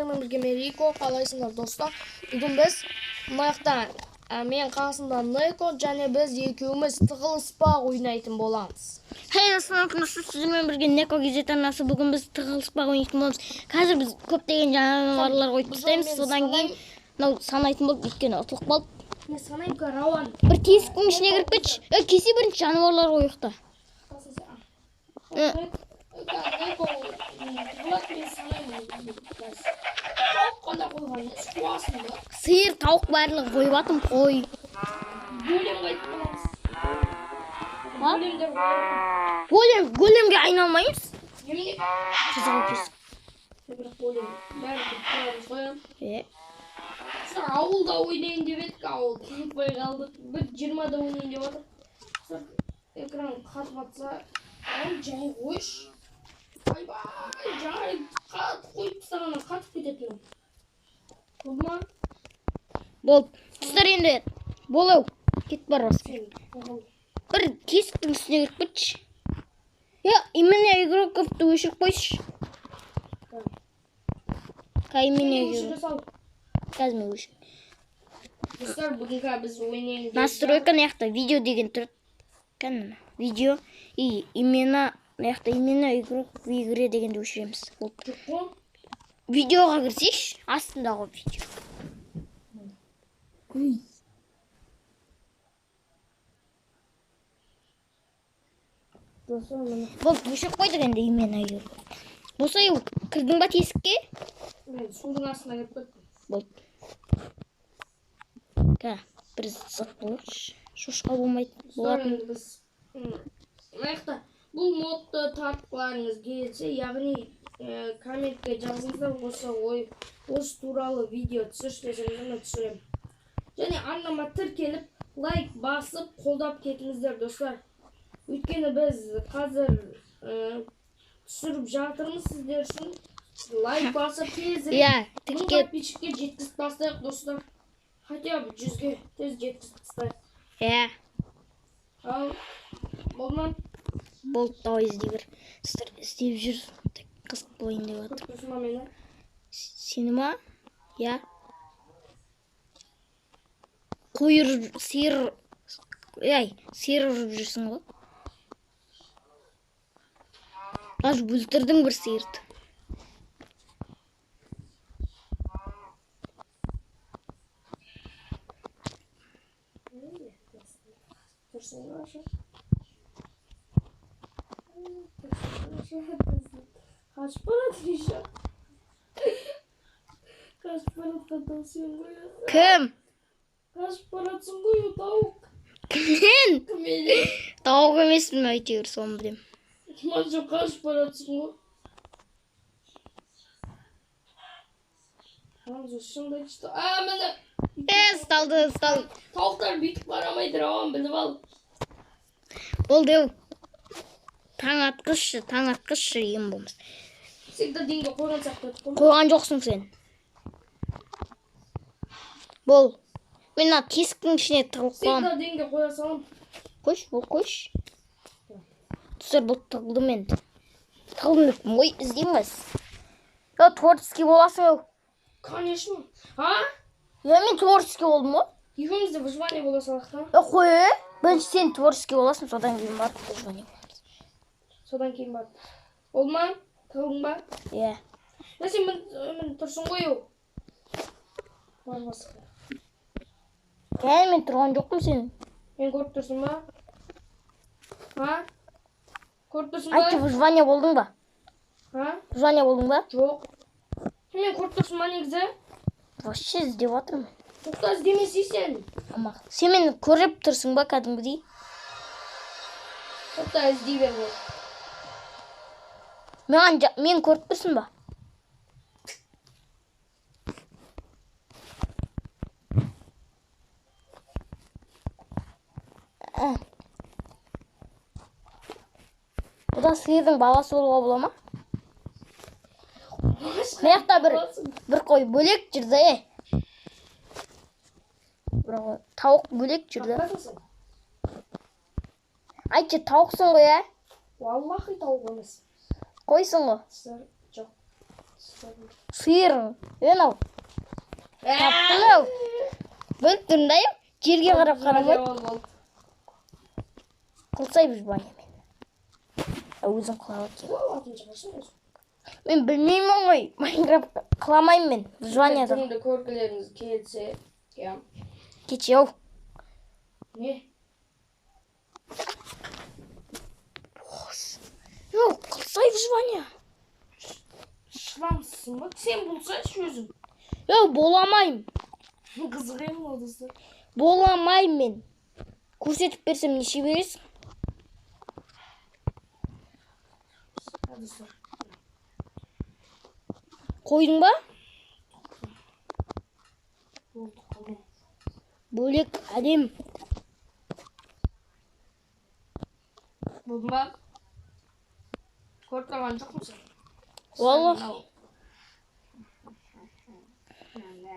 сіздермен бірге Мерико, қалайсыңдар достар? Бүгін біз мынаяқта мен қасымда Неко және біз екеуміз тығылыспақ ойнайтын боламыз. Хей, ассалаумалейкум, сіздермен бірге Неко кезет арнасы. Бүгін біз тығылыспақ ойнайтын боламыз. Қазір біз көптеген жануарлар қойып тастаймыз. Содан кейін санайтын болып өйткені ұтылып қалып. Мен санаймын, рауан. Бір тесіктің ішіне кіріп кетші. Кесе бірінші жануарлар қойықта. Сиыр, тауық барлығы қойып атым, қой. Големге айналмаймыз. Қызығы кесік. Ауылда ойнайын деп едік, ауыл келіппай қалдық. Бір 20-да ойнайын деп жатыр. Экран қатып атса, жай қойш. Айбай, жай қатып қойып тастағаннан қатып кететін. Болды ма? Болды. Тұстар енді болау. Кет бар осы. Бір тесіктің үстіне кіріп кетші. Именно игроковты өшіріп қойшы. Именно игроков. Қазір мен өшіріп. Достар, бүгінгі біз ойнайын. Настройка наяқта видео деген тұрды. Кәнімі. Видео и именно наяқта именно игрок в игре дегенді өшіреміз. Видеоға кірсеш, астындағы видео. Болды, өшіріп қойдық енді именно игрок. Болса, кірдің ба тесікке? Мен судың астына кіріп кеттім. Болды. Бір зат болыршы. Шошқа болмайды. Болатын біз. Маяқта бұл модты тартқыларыңыз келсе, яғни комментке жазыңыздар, осы туралы видео түсірші десеңіздер түсірем. Және арнама тіркеліп, лайк басып, қолдап кетіңіздер достар. Өйткені біз қазір түсіріп жатырмыз сіздер үшін. Лайк басып тезірек 1000 подписчикке жеткізіп тастайық достар. Хотя бы 100-ге тез жеткізіп тастайық. Ал, болды ма? Болды, давай іздей бір. Істеп жүр. Қызық болайын деп отыр. Көріп тұрсың ба мені? Сені ма? Қой ұрып, сиыр ұрып жүрсің ғой. Аж бүлтірдің бір сиырды. Kaç para diyeceğim? Kaç para katınsın bu ya? Kim? Kaç parasın bu ya tavuk? Kimin? Kimin? Tavuk емеспін әйтеуір, соны білем. Maço kaç parasın bu? Hanzo şunda işte. Mene. Сталды. Tavuklar büyük paramaydı ravan bilip al. Болды. Таң атқызшы ем болмас. Всегда деньги қойған сақтады. Қойған жоқсың сен. Бол. Мен тесіктің ішіне тығылып қалам. Всегда деньги қоя салам. Қойш. Түсір, бұл тығылдым мен. Тығылдым өттім. Ой, іздейміз. Творческий боласың. Конечно. Мен творческий болдым ғой. Екеуміз де выживание бола салақтан. Қой, бірінші сен творческий боласың, содан кейін барып выживание боламыз. Содан кейін барып. Болды ма? Тығылдың ба? Сен мен тұрсың ғой еу. Бар басқа. Мен тұрған жоқпын сен. Мен көріп тұрсың ба? Көріп тұрсың ба? Айтты, выживание болдың ба? Выживание болдың ба? Жоқ. Мен көріп тұрсың ба негізі? Вообще іздеп жатырмын. Тоқта іздемесей сен. Сен мені көріп тұрсың ба кәдімгідей? Тоқта іздей бер бол. Мен көріп тұрсың ба? Бұда сиырдың баласы болуға бола ма? Маяқта бір қой бөлек жүрді. Тауық бөлек жүрді. Айтшы, тауықсың ғой, Валлахи тауық емес. Қойсың ғой. Жоқ. Сиыр. Анау. Таптың ау. Бөліп тұрындайым. Жерге қарап қарамайды. Қылсай выживание мен. Өзің қылауы кем. Мен білмеймін ғой. Майнкрафт қыламайым мен. Выживание да. Тұрымды көргілеріңіз келсе. Кече ау. Не? Yok, қылсай выживание. Шыламсың ба? Сен болсайшы өзің. Yok, боламайым. Қызығайым ол достар. Боламайым мен. Көрсетіп берсем неше бересің? Достар. Қойдың ба? Болды қалды. Бөлек әдем. Болды ба? Көріп тұрған жоқ мұсың? Vallahi.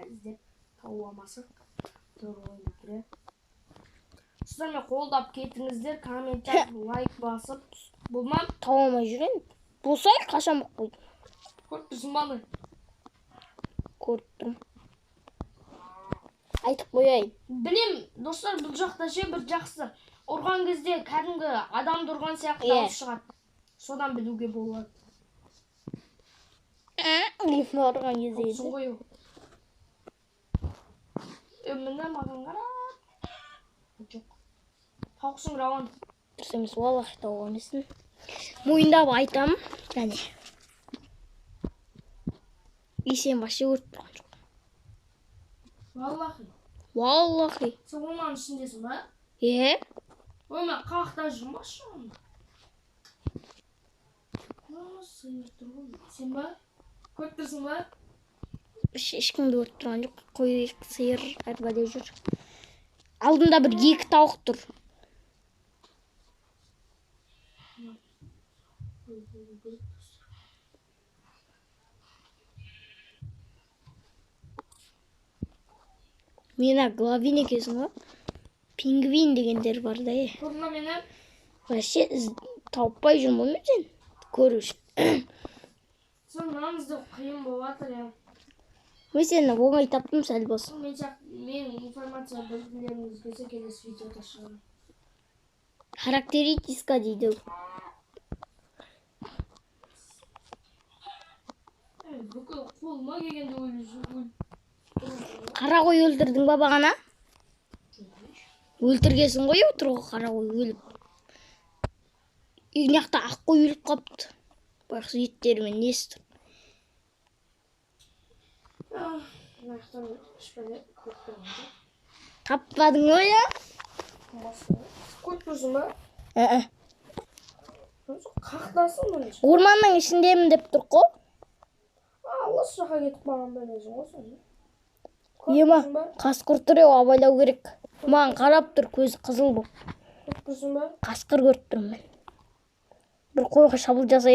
Іздеп тауамасың. Сіздермен қолдап кетіңіздер, коммент жазып, лайк басып. Бұл ма? Тауамай жүрен. Болсай қашан бұқ қойдым. Көріп тұрсың баны? Көріп тұрмын. Айтып қояйын. Білем, достар, бұл жақта ше бір жақсы. Ұрған кезде кәдімгі адамды ұрған сияқты дауыс шығады. Содан білуге болады. Лифтің ұрған кезде Оқсын ғой ол. Міне маған қара. Жоқ. Тауқсың рауан. Дұрыс емес, валлахи тауға емессің. Мойындап айтамын. Және. Сен вообще көріп тұрған жоқ. Валлахи. Валлахи. Сен оның ішіндесің ба? Ой, мен қақта жүрмін ба шағында? Сыйыр тұрғын. Сен ба? Көріп тұрсың ба? Ешкімді көріп тұрған жоқ. Қой, сиыр әрбәде жүр. Алдында бір екі тауық тұр. Мена главин екесің ба? Пингвин дегендер бар да. Көрдің мені? Вообще тауыппай жүрмін мен сен. Көру үшін. Сен маңызды қиын болатыр я. Мен сені оңай таптым сәл болсын. Мен информация білгілеріңіз келсе келесі видеода шығарым. Характеристика дейді. Бүкіл қолыма келгенде өлі. Қара қой өлтірдің ба бағана? Өлтіргесін ғой отырғы қара қой өліп. Үйнақта ақ қой өліп қапты. Байқысы еттерімен несті. Таппадың ғой я? Көріп тұрсың ба? Қақтасың мұны? Орманның ішіндемін деп тұр қой. Осы жаққа кетіп маған бөлесің ғой. Ема, қасқыр тұр еу, абайлау керек. Маған қарап тұр, көзі қызыл бұл. Көріп тұрсың ба? Қасқыр көріп тұрмын мен. Бір қойға шабыл жасай.